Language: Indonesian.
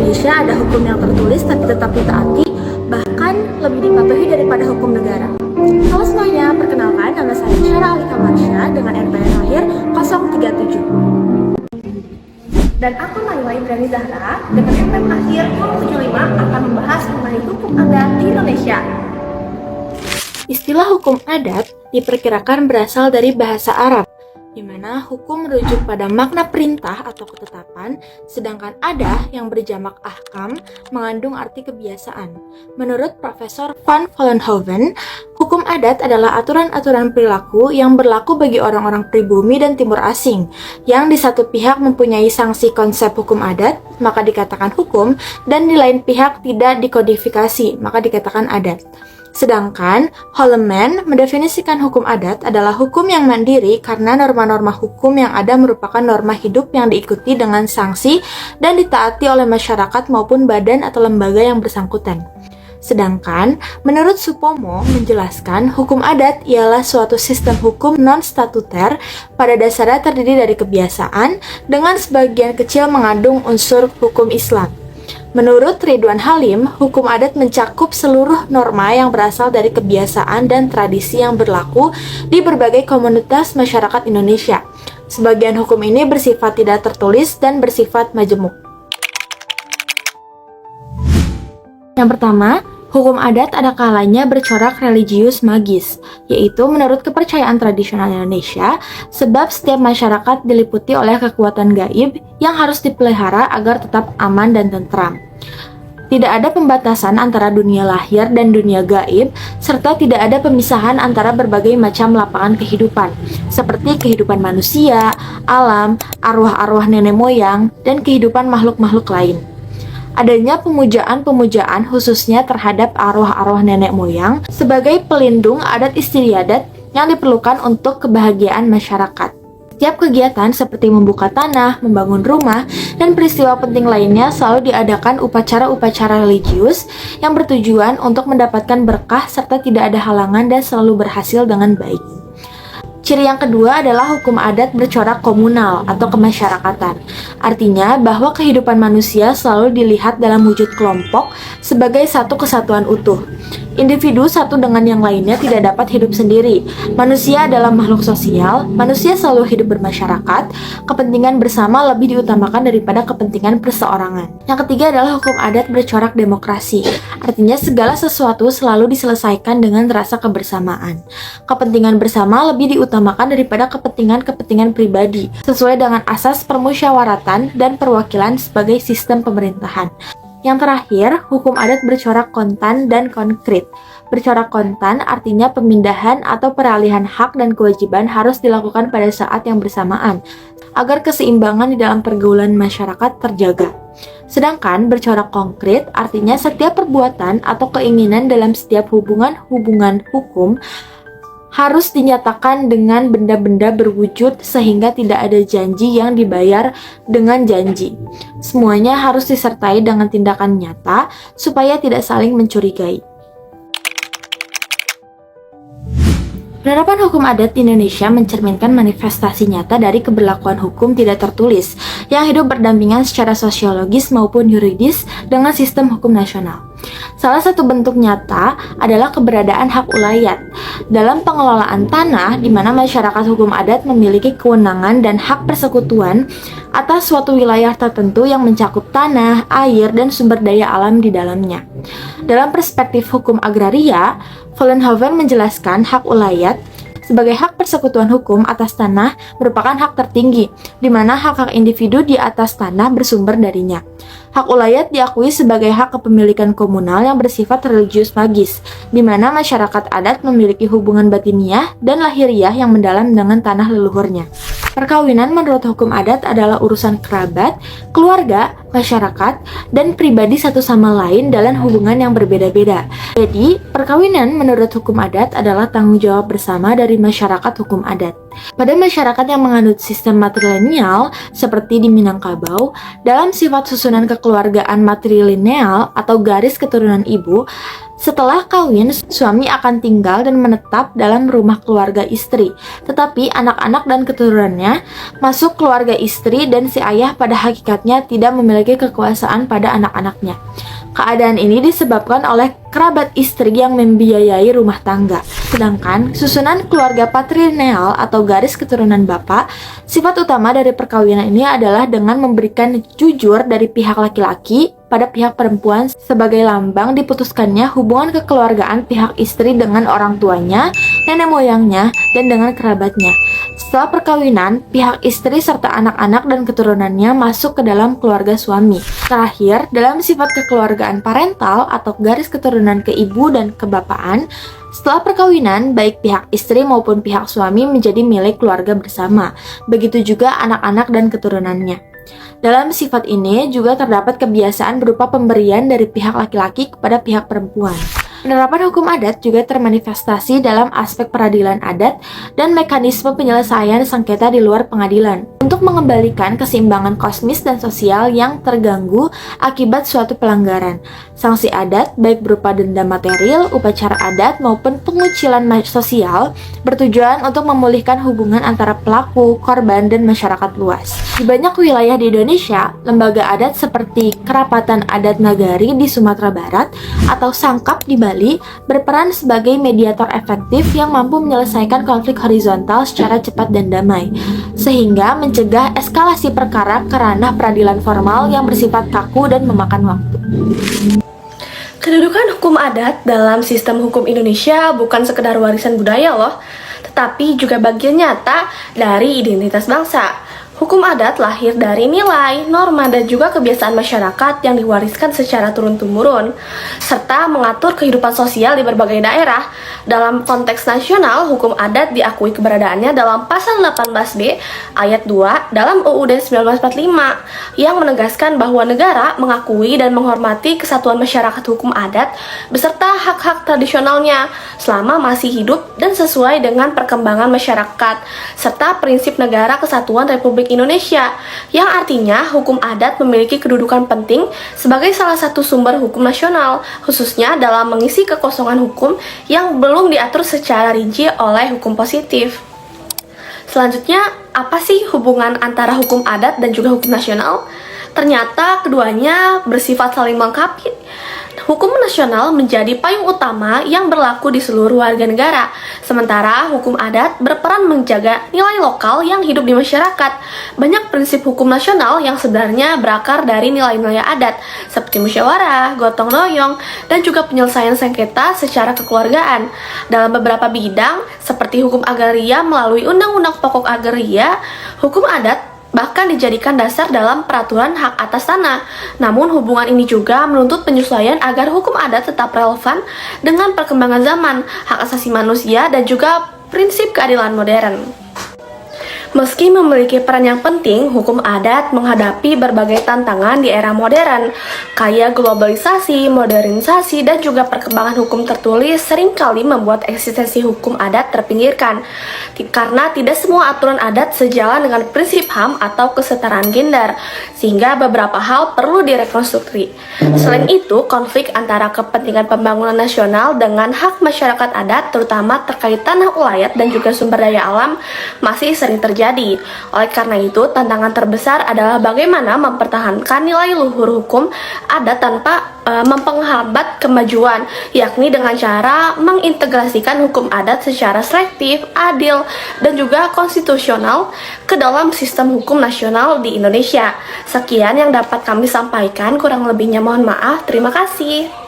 Indonesia ada hukum yang tertulis tapi tetap ditaati, bahkan lebih dipatuhi daripada hukum negara. Halo semuanya, perkenalkan nama saya Syara Alika Marsha dengan NPM lahir 037. Dan aku Naila Ibrani Zahra dengan NPM lahir 075 akan membahas mengenai hukum adat di Indonesia. Istilah hukum adat diperkirakan berasal dari bahasa Arab, di mana hukum merujuk pada makna perintah atau ketetapan, sedangkan adah yang berjamak ahkam mengandung arti kebiasaan. Menurut Profesor Van Vollenhoven, hukum adat adalah aturan-aturan perilaku yang berlaku bagi orang-orang pribumi dan timur asing, yang di satu pihak mempunyai sanksi konsep hukum adat, maka dikatakan hukum, dan di lain pihak tidak dikodifikasi, maka dikatakan adat. Sedangkan Holleman mendefinisikan hukum adat adalah hukum yang mandiri karena norma-norma hukum yang ada merupakan norma hidup yang diikuti dengan sanksi dan ditaati oleh masyarakat maupun badan atau lembaga yang bersangkutan. Sedangkan menurut Supomo menjelaskan hukum adat ialah suatu sistem hukum non-statuter pada dasarnya terdiri dari kebiasaan dengan sebagian kecil mengandung unsur hukum Islam. Menurut Ridwan Halim, hukum adat mencakup seluruh norma yang berasal dari kebiasaan dan tradisi yang berlaku di berbagai komunitas masyarakat Indonesia. Sebagian hukum ini bersifat tidak tertulis dan bersifat majemuk. Yang pertama, hukum adat ada kalanya bercorak religius magis, yaitu menurut kepercayaan tradisional Indonesia, sebab setiap masyarakat diliputi oleh kekuatan gaib yang harus dipelihara agar tetap aman dan tentram. Tidak ada pembatasan antara dunia lahir dan dunia gaib, serta tidak ada pemisahan antara berbagai macam lapangan kehidupan, seperti kehidupan manusia, alam, arwah-arwah nenek moyang, dan kehidupan makhluk-makhluk lain. Adanya pemujaan-pemujaan khususnya terhadap arwah-arwah nenek moyang sebagai pelindung adat istiadat yang diperlukan untuk kebahagiaan masyarakat. Setiap kegiatan seperti membuka tanah, membangun rumah, dan peristiwa penting lainnya selalu diadakan upacara-upacara religius yang bertujuan untuk mendapatkan berkah serta tidak ada halangan dan selalu berhasil dengan baik. Ciri yang kedua adalah hukum adat bercorak komunal atau kemasyarakatan. Artinya bahwa kehidupan manusia selalu dilihat dalam wujud kelompok sebagai satu kesatuan utuh. Individu satu dengan yang lainnya tidak dapat hidup sendiri. Manusia adalah makhluk sosial, manusia selalu hidup bermasyarakat, kepentingan bersama lebih diutamakan daripada kepentingan perseorangan. Yang ketiga adalah hukum adat bercorak demokrasi. Artinya segala sesuatu selalu diselesaikan dengan rasa kebersamaan. Kepentingan bersama lebih diutamakan daripada kepentingan-kepentingan pribadi, sesuai dengan asas permusyawaratan dan perwakilan sebagai sistem pemerintahan. Yang terakhir, hukum adat bercorak kontan dan konkret. Bercorak kontan artinya pemindahan atau peralihan hak dan kewajiban harus dilakukan pada saat yang bersamaan, agar keseimbangan di dalam pergaulan masyarakat terjaga. Sedangkan bercorak konkret artinya setiap perbuatan atau keinginan dalam setiap hubungan hukum harus dinyatakan dengan benda-benda berwujud sehingga tidak ada janji yang dibayar dengan janji. Semuanya harus disertai dengan tindakan nyata supaya tidak saling mencurigai. Penerapan hukum adat di Indonesia mencerminkan manifestasi nyata dari keberlakuan hukum tidak tertulis yang hidup berdampingan secara sosiologis maupun yuridis dengan sistem hukum nasional. Salah satu bentuk nyata adalah keberadaan hak ulayat dalam pengelolaan tanah, di mana masyarakat hukum adat memiliki kewenangan dan hak persekutuan atas suatu wilayah tertentu yang mencakup tanah, air, dan sumber daya alam di dalamnya. Dalam perspektif hukum agraria, Vollenhoven menjelaskan hak ulayat sebagai hak persekutuan hukum atas tanah merupakan hak tertinggi, di mana hak-hak individu di atas tanah bersumber darinya. Hak ulayat diakui sebagai hak kepemilikan komunal yang bersifat religius magis, di mana masyarakat adat memiliki hubungan batiniah dan lahiriah yang mendalam dengan tanah leluhurnya. Perkawinan menurut hukum adat adalah urusan kerabat, keluarga, masyarakat, dan pribadi satu sama lain dalam hubungan yang berbeda-beda. Jadi, perkawinan menurut hukum adat adalah tanggung jawab bersama dari masyarakat hukum adat. Pada masyarakat yang menganut sistem matrilineal seperti di Minangkabau, dalam sifat susunan kekeluargaan matrilineal atau garis keturunan ibu, Setelah kawin, suami akan tinggal dan menetap dalam rumah keluarga istri, tetapi anak-anak dan keturunannya masuk keluarga istri dan si ayah pada hakikatnya tidak memiliki kekuasaan pada anak-anaknya. Keadaan ini disebabkan oleh kerabat istri yang membiayai rumah tangga. Sedangkan susunan keluarga patrilineal atau garis keturunan bapak, sifat utama dari perkawinan ini adalah dengan memberikan jujur dari pihak laki-laki pada pihak perempuan sebagai lambang diputuskannya hubungan kekeluargaan pihak istri dengan orang tuanya, nenek moyangnya, dan dengan kerabatnya. Setelah perkawinan, pihak istri serta anak-anak dan keturunannya masuk ke dalam keluarga suami. Terakhir, dalam sifat kekeluargaan parental atau garis keturunan ke ibu dan kebapaan, setelah perkawinan, baik pihak istri maupun pihak suami menjadi milik keluarga bersama. Begitu juga anak-anak dan keturunannya. Dalam sifat ini juga terdapat kebiasaan berupa pemberian dari pihak laki-laki kepada pihak perempuan. Penerapan hukum adat juga termanifestasi dalam aspek peradilan adat dan mekanisme penyelesaian sengketa di luar pengadilan untuk mengembalikan keseimbangan kosmis dan sosial yang terganggu akibat suatu pelanggaran. Sanksi adat, baik berupa denda material, upacara adat, maupun pengucilan sosial, bertujuan untuk memulihkan hubungan antara pelaku, korban, dan masyarakat luas. Di banyak wilayah di Indonesia, lembaga adat seperti Kerapatan Adat Nagari di Sumatera Barat atau Sangkap di Bali berperan sebagai mediator efektif yang mampu menyelesaikan konflik horizontal secara cepat dan damai, sehingga mencegah eskalasi perkara ke ranah peradilan formal yang bersifat kaku dan memakan waktu. Kedudukan hukum adat dalam sistem hukum Indonesia bukan sekedar warisan budaya loh, tetapi juga bagian nyata dari identitas bangsa. Hukum adat lahir dari nilai, norma, dan juga kebiasaan masyarakat yang diwariskan secara turun-temurun, serta mengatur kehidupan sosial di berbagai daerah. Dalam konteks nasional, hukum adat diakui keberadaannya dalam Pasal 18B Ayat 2 dalam UUD 1945 yang menegaskan bahwa negara mengakui dan menghormati kesatuan masyarakat hukum adat beserta hak-hak tradisionalnya selama masih hidup dan sesuai dengan perkembangan masyarakat, serta prinsip negara kesatuan Republik Indonesia, yang artinya hukum adat memiliki kedudukan penting sebagai salah satu sumber hukum nasional, khususnya dalam mengisi kekosongan hukum yang belum diatur secara rinci oleh hukum positif. Selanjutnya, apa sih hubungan antara hukum adat dan juga hukum nasional? Ternyata keduanya bersifat saling melengkapi. Hukum nasional menjadi payung utama yang berlaku di seluruh warga negara, sementara hukum adat berperan menjaga nilai lokal yang hidup di masyarakat. Banyak prinsip hukum nasional yang sebenarnya berakar dari nilai-nilai adat, seperti musyawarah, gotong royong, dan juga penyelesaian sengketa secara kekeluargaan. Dalam beberapa bidang, seperti hukum agraria melalui Undang-Undang Pokok Agraria, hukum adat bahkan dijadikan dasar dalam peraturan hak atas tanah. Namun hubungan ini juga menuntut penyesuaian agar hukum adat tetap relevan dengan perkembangan zaman, hak asasi manusia, dan juga prinsip keadilan modern. Meski memiliki peran yang penting, hukum adat menghadapi berbagai tantangan di era modern, kayak globalisasi, modernisasi, dan juga perkembangan hukum tertulis seringkali membuat eksistensi hukum adat terpinggirkan, karena tidak semua aturan adat sejalan dengan prinsip HAM atau kesetaraan gender, sehingga beberapa hal perlu direkonstruksi. Selain itu, konflik antara kepentingan pembangunan nasional dengan hak masyarakat adat, terutama terkait tanah ulayat dan juga sumber daya alam, masih sering terjadi. Oleh karena itu, tantangan terbesar adalah bagaimana mempertahankan nilai luhur hukum adat tanpa menghambat kemajuan, yakni dengan cara mengintegrasikan hukum adat secara selektif, adil, dan juga konstitusional ke dalam sistem hukum nasional di Indonesia. Sekian yang dapat kami sampaikan, kurang lebihnya mohon maaf. Terima kasih.